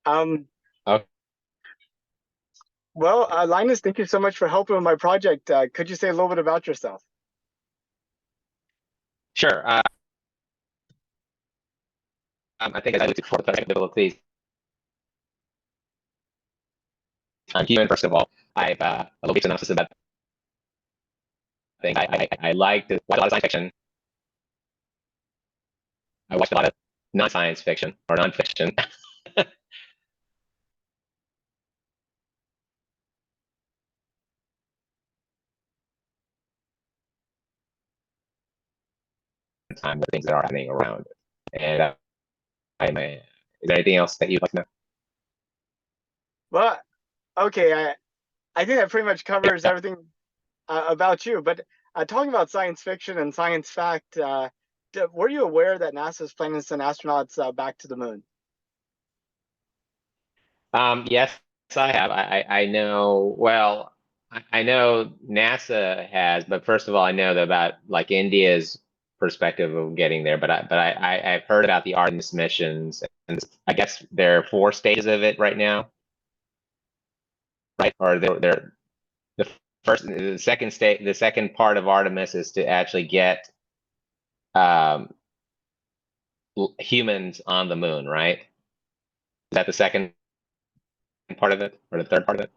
Um, Oh, well, Linus, thank you so much for helping with my project. Could you say a little bit about yourself? sure. I think as I looked at for the abilities, human, first of all, I have a little bit of synopsis about things. I like to watch a lot of science fiction. I watched a lot of non-science fiction or non-fiction. Time the things that are happening around. And is there anything else that you'd like to know? Well, okay, I think that pretty much covers everything about you. But talking about science fiction and science fact, were you aware that NASA is planning to send astronauts back to the moon? Yes, I have. I know. Well, I know NASA has, but first of all, I know that about like India's perspective of getting there. I've heard about the Artemis missions, and I guess there are four stages of it right now, right? Or they're the the second state, the second part of Artemis is to actually get um, humans on the moon, right? Is that the second part of it, or the third part of it?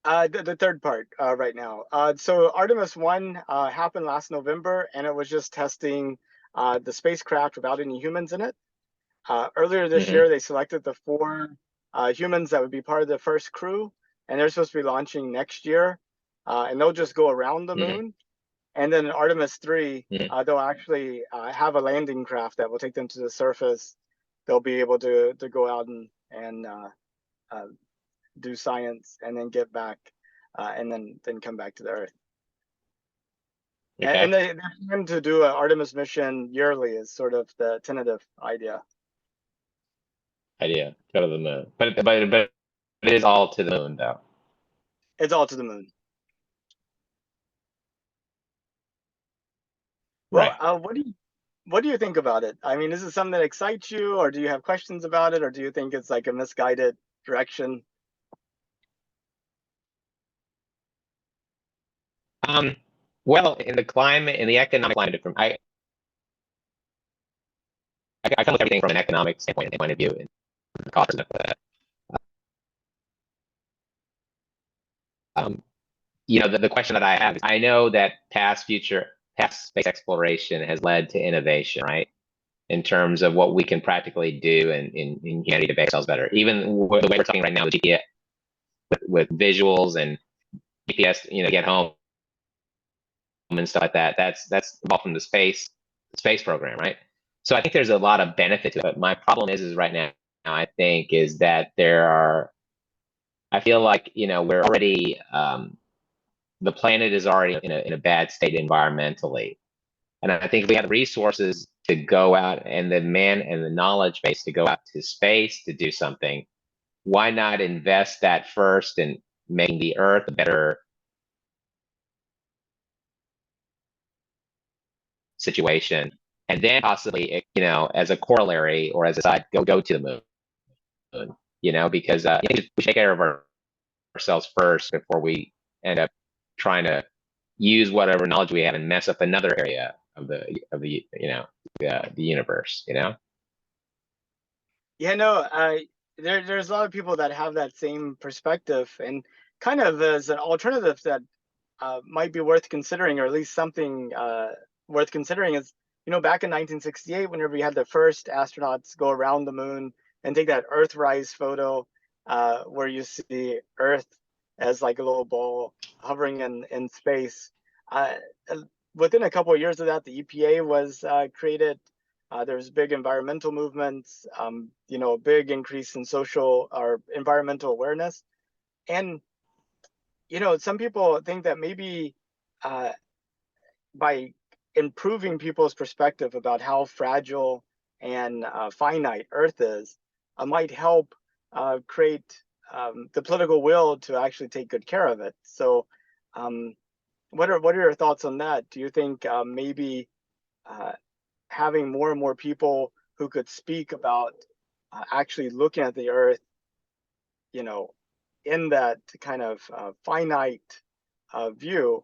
The third part right now. So Artemis 1 happened last November, and it was just testing the spacecraft without any humans in it. Earlier this Hmm. year, they selected the four humans that would be part of the first crew, and they're supposed to be launching next year. And they'll just go around the Hmm. moon. And then in Artemis 3, Hmm. they'll actually have a landing craft that will take them to the surface. They'll be able to go out and uh, do science and then get back and then come back to the Earth. And Okay. they plan to do an Artemis mission yearly is sort of the tentative idea. Idea. Go to the moon. But it is all to the moon though. It's all to the moon. Well, Right. what do you think about it? I mean, is it something that excites you, or do you have questions about it, or do you think it's like a misguided direction? Um, well, in the climate, in the economic climate, from I come with everything from an economic standpoint and point of view and the cost of that. Um, the question that I have is I know that past space exploration has led to innovation, right? In terms of what we can practically do in humanity to make ourselves better. Even the way we're talking right now with GPS, with visuals and GPS, get home and stuff like that. That's all from the space program, right? So I think there's a lot of benefit to it. But my problem is right now, I think, is that I feel like, we're already, the planet is already in a bad state environmentally. And I think if we have the resources to go out and the man and the knowledge base to go out to space to do something, why not invest that first in making the Earth a better situation, and then possibly, as a corollary or as a side, go to the moon. Because we should take care of ourselves first before we end up trying to use whatever knowledge we have and mess up another area of the the universe. Yeah, no, there's a lot of people that have that same perspective, and kind of as an alternative that might be worth considering, or at least something worth considering is, back in 1968, whenever we had the first astronauts go around the moon and take that Earthrise photo, where you see Earth as like a little ball hovering in space. Uh, Within a couple of years of that, the EPA was created. There was big environmental movements, a big increase in social or environmental awareness. And some people think that maybe uh, by improving people's perspective about how fragile and finite Earth is, might help create the political will to actually take good care of it. So, um, what are your thoughts on that? Do you think maybe uh, having more and more people who could speak about actually looking at the Earth you know, in that kind of finite view,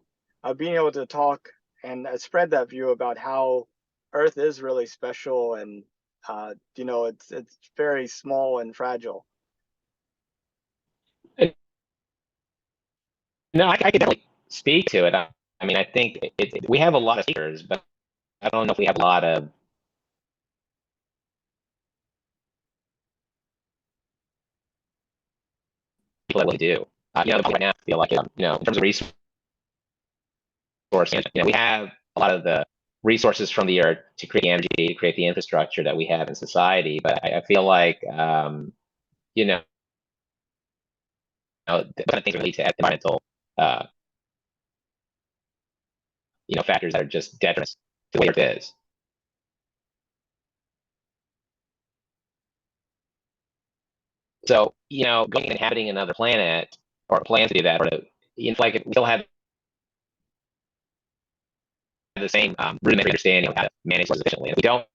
being able to talk and spread that view about how Earth is really special, and it's very small and fragile. No, I could definitely speak to it. I mean, I think we have a lot of speakers, but I don't know if we have a lot of people that really do. Right now, I feel like, in terms of resource management, we have a lot of the resources from the earth to create the energy, to create the infrastructure that we have in society. But I feel like, you know, the kind of things that lead to environmental, uh, factors that are just detrimental to the way Earth is. So, going and inhabiting another planet or plans to do that, or like we still have the same rudimentary understanding of how to manage those efficiently. And if we don't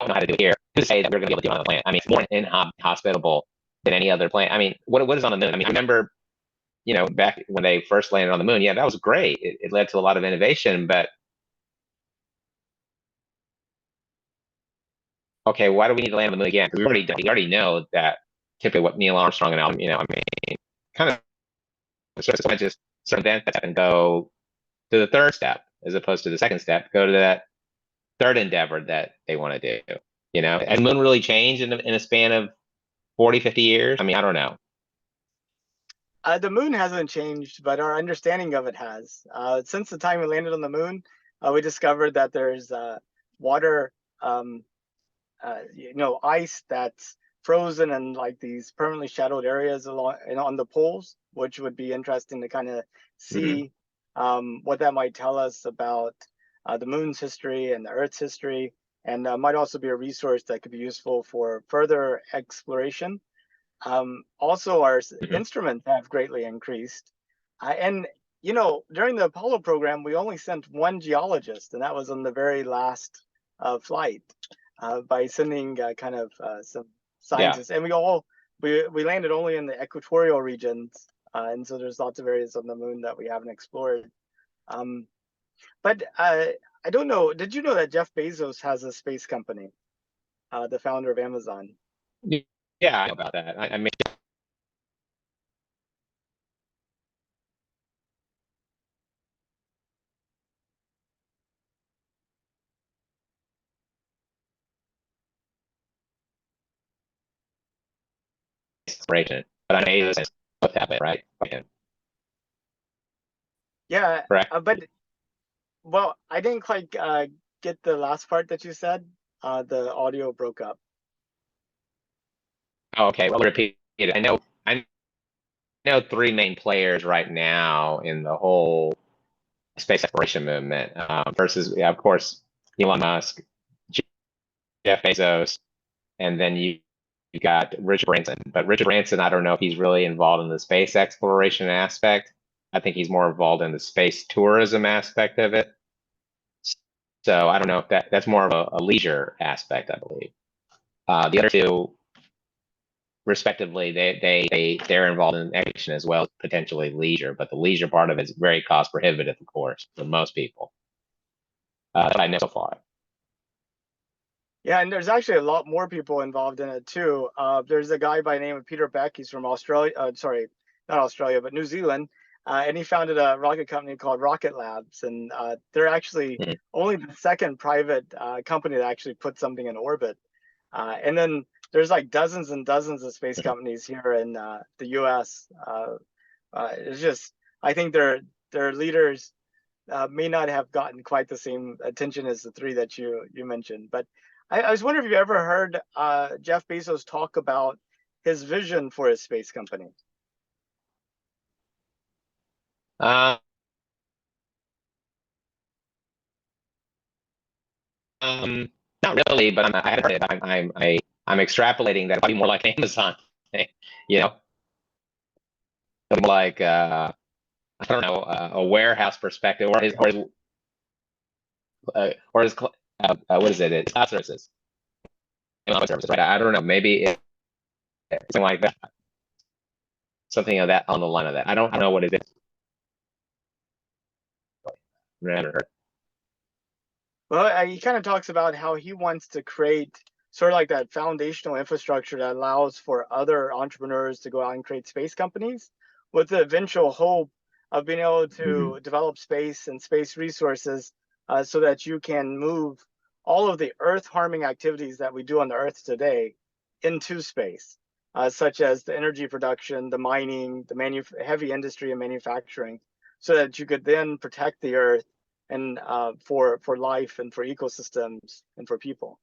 know how to do it here, to say that we're going to be able to do it on the planet, I mean, it's more inhospitable than any other planet. I mean, what is on the moon? I mean, I remember, back when they first landed on the moon, yeah, that was great. It led to a lot of innovation, but okay, why do we need to land on the moon again? Because we already know that typically what Neil Armstrong and I mean, kind of sort of just circumvent that and go to the third step as opposed to the second step. Go to that third endeavor that they want to do. Has the moon really changed in a span of 40, 50 years? I mean, I don't know. The moon hasn't changed, but our understanding of it has. Since the time we landed on the moon, we discovered that there's water, um, ice that's frozen in like these permanently shadowed areas along on the poles, which would be interesting to kind of Hmm. see what that might tell us about the moon's history and the Earth's history, and might also be a resource that could be useful for further exploration. Also, our Hmm. instruments have greatly increased. And, during the Apollo program, we only sent one geologist, and that was on the very last flight by sending kind of some Yeah. scientists. And we landed only in the equatorial regions. And so there's lots of areas on the moon that we haven't explored. Um, but I don't know. Did you know that Jeff Bezos has a space company, the founder of Amazon? Yeah, I know about that. I mean, inspiration, but I'm amazed what happened, right? Okay. Yeah, Correct. but well, I didn't quite get the last part that you said. The audio broke up. Oh, okay. Well, repeat it. I know three main players right now in the whole space exploration movement. Versus, yeah, of course, Elon Musk, Jeff Bezos, and then you got Richard Branson. But Richard Branson, I don't know if he's really involved in the space exploration aspect. I think he's more involved in the space tourism aspect of it. So I don't know if that's more of a leisure aspect, I believe. The other two, respectively, they're involved in action as well as potentially leisure, but the leisure part of it is very cost prohibitive, of course, for most people. That I know so far. Yeah, and there's actually a lot more people involved in it too. There's a guy by the name of Peter Beck. He's from Australia. Sorry, not Australia, but New Zealand. And he founded a rocket company called Rocket Labs. And they're actually Mhm. only the second private company that actually put something in orbit. And then there's like dozens and dozens of space companies here in the U.S. It's just, I think their leaders may not have gotten quite the same attention as the three that you mentioned. But I was wondering if you ever heard Jeff Bezos talk about his vision for his space company. Uh, Not really, but I had heard it. I'm extrapolating that it'll be more like Amazon. You know, it'll be more like I don't know, a warehouse perspective, or his what is it? It's cloud services. services, right? I don't know. Maybe something like that, something of that on the line of that. I don't know what it is. Well, he kind of talks about how he wants to create sort of like that foundational infrastructure that allows for other entrepreneurs to go out and create space companies with the eventual hope of being able to develop space and space resources so that you can move all of the earth harming activities that we do on the earth today into space, such as the energy production, the mining, the heavy industry and manufacturing, so that you could then protect the earth and for life and for ecosystems and for people.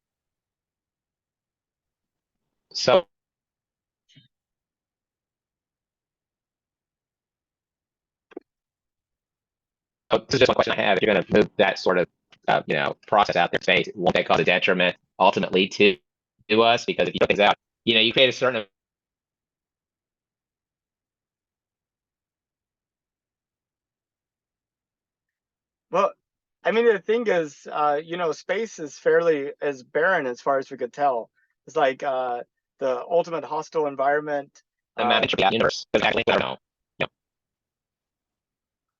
So, this is just one question I have. If you're going to move that sort of, process out there in space, won't that cause a detriment ultimately to us? Because if you put things out, you create a certain. Well, I mean, the thing is, space is fairly as barren as far as we could tell. It's like the ultimate hostile environment. Amount of universe. Because actually, I don't know.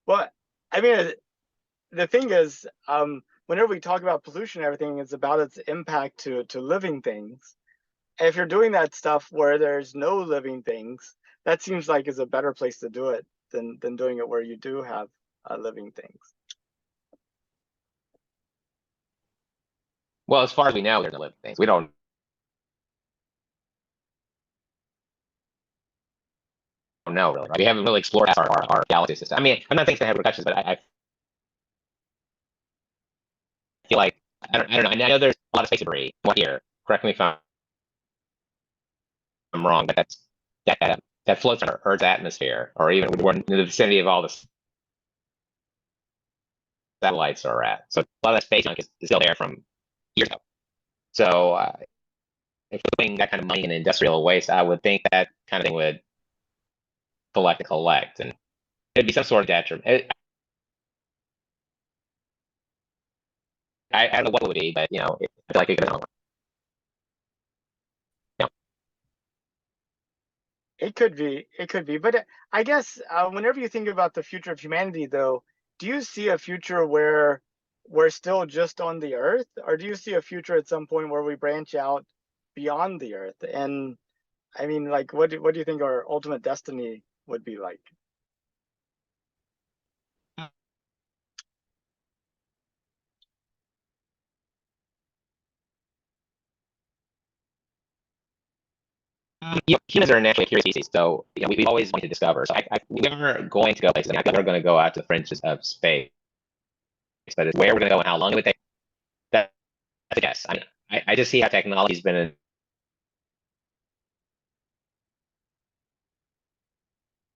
Well, I mean, the thing is, whenever we talk about pollution, everything is about its impact to living things. And if you're doing that stuff where there's no living things, that seems like is a better place to do it than doing it where you do have living things. Well, as far as we know, there's no living things. We don't know really. Right? We haven't really explored our galaxy system. I mean, I'm not saying it's going to have repercussions, but I feel like I don't know. I know there's a lot of space debris here. Correct me if I'm wrong, but that floats in Earth's atmosphere, or even in the vicinity of all the satellites are at. So a lot of that space junk is still there from years ago. So if we're putting that kind of money in industrial waste, I would think that kind of thing would collect, and it'd be some sort of detriment. I don't know what it would be, but I feel like it could be. It could be, but I guess whenever you think about the future of humanity, though, do you see a future where we're still just on the Earth, or do you see a future at some point where we branch out beyond the Earth? And I mean, like, what do you think our ultimate destiny would be like? Humans are a naturally curious species, so we always want to discover. So we are going to go places. I mean, I feel like we're going to go out to the fringes of space, but it's where we're going to go and how long it would take. That's a guess. I mean, I just see how technology's been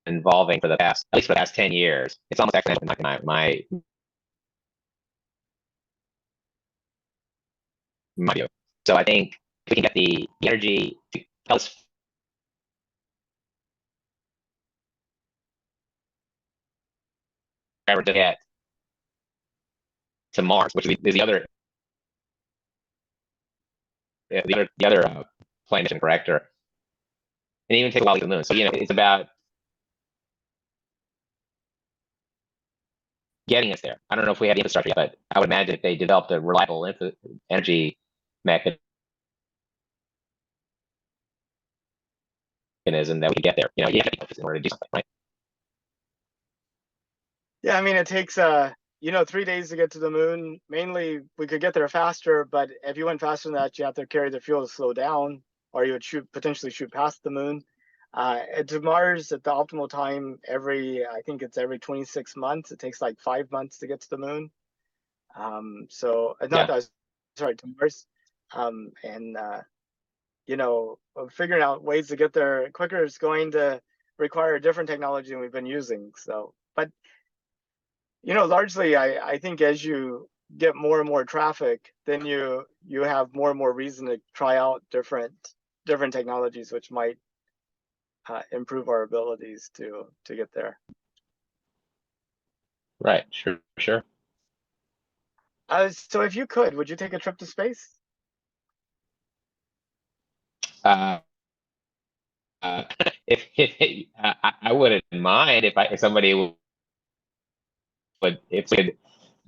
involving for the past, at least for the past 10 years. It's almost exponential. My view. So I think if we can get the energy to tell us ever to get to Mars, which is the other plane mission, correct? Or and even take a while to the moon. So it's about getting us there. I don't know if we have the infrastructure yet, but I would imagine if they developed a reliable energy mechanism that we could get there. You have to be focused in order to do something, right? Yeah, I mean, it takes 3 days to get to the moon. Mainly, we could get there faster, but if you went faster than that, you have to carry the fuel to slow down, or you would potentially shoot past the moon. To Mars at the optimal time, I think it's every 26 months. It takes like 5 months to get to the moon. So not Yeah. that, sorry, to Mars. And figuring out ways to get there quicker is going to require a different technology than we've been using. So, but largely, I think as you get more and more traffic, then you have more and more reason to try out different technologies, which might improve our abilities to get there. Right. Sure. Sure. So if you could, would you take a trip to space? Uh, uh, if I wouldn't mind if somebody would if we could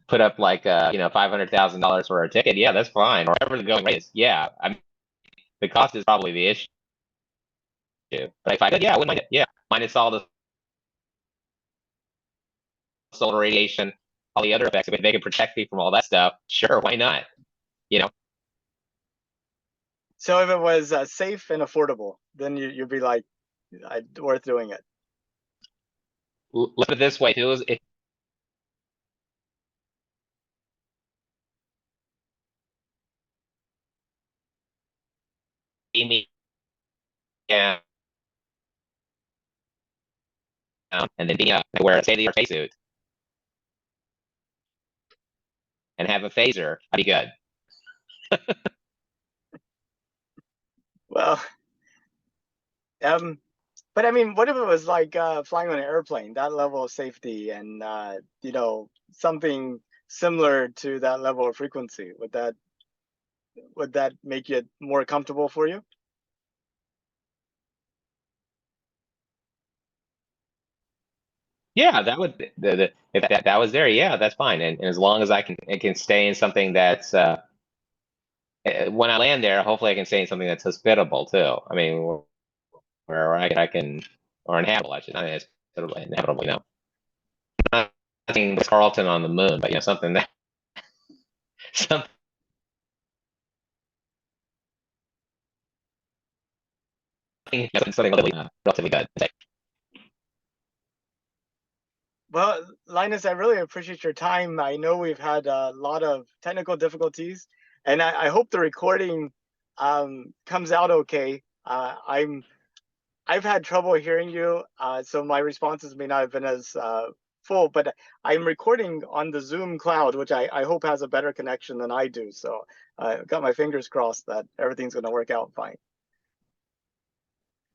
put up like $500,000 for a ticket. Yeah, that's fine. Or whatever the going rate is. Yeah, the cost is probably the issue. But if I could, yeah, I wouldn't mind it. Yeah, minus all the solar radiation, all the other effects. If they could protect me from all that stuff, sure, why not? You know, So if it was safe and affordable, then you'd be like, worth doing it. look at it this way too: is if me yeah, and then wear a state-of-the-art spacesuit and have a phaser, I'd be good. Well, um, but I mean, what if it was like flying on an airplane, that level of safety and something similar to that level of frequency? Would that make it more comfortable for you? Yeah, that would if that was there, yeah, that's fine. And as long as I can stay in something that's when I land there, hopefully I can stay in something that's hospitable too. I mean, where I can or inhabitable, I should not hospitable, inhabitable. Nothing Carlton on the moon, but something that something something relatively good. Well, Linus, I really appreciate your time. I know we've had a lot of technical difficulties, and I hope the recording comes out okay. I've had trouble hearing you, so my responses may not have been as full, but I'm recording on the Zoom cloud, which I hope has a better connection than I do. So I've got my fingers crossed that everything's going to work out fine.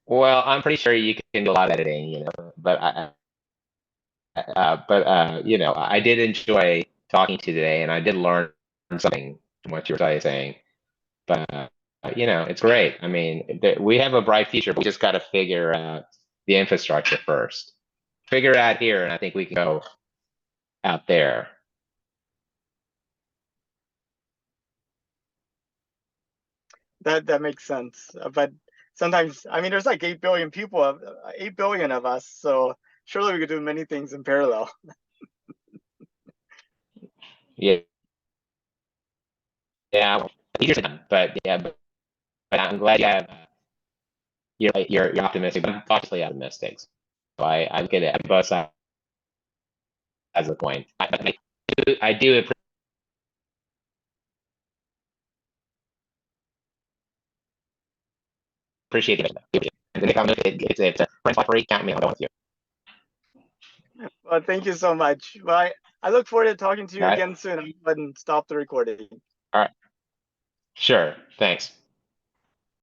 Well, I'm pretty sure you can do a lot of editing, but I did enjoy talking to you today, and I did learn something from what you were saying. But it's great. I mean, we have a bright future, but we just got to figure out the infrastructure first. Figure it out here, and I think we can go out there. That makes sense. But sometimes, I mean, there's like 8 billion people, 8 billion of us, so surely we could do many things in parallel. Yeah, yeah. Easier done, but yeah, but I'm glad you have you're optimistic, but I'm cautiously optimistic. So I look at it both sides of the coin. I do appreciate it. And if it's a friends free, count me on going with you. Well, thank you so much. Well, I look forward to talking to you All right. again soon. I'm going to stop the recording. All right. Sure. Thanks.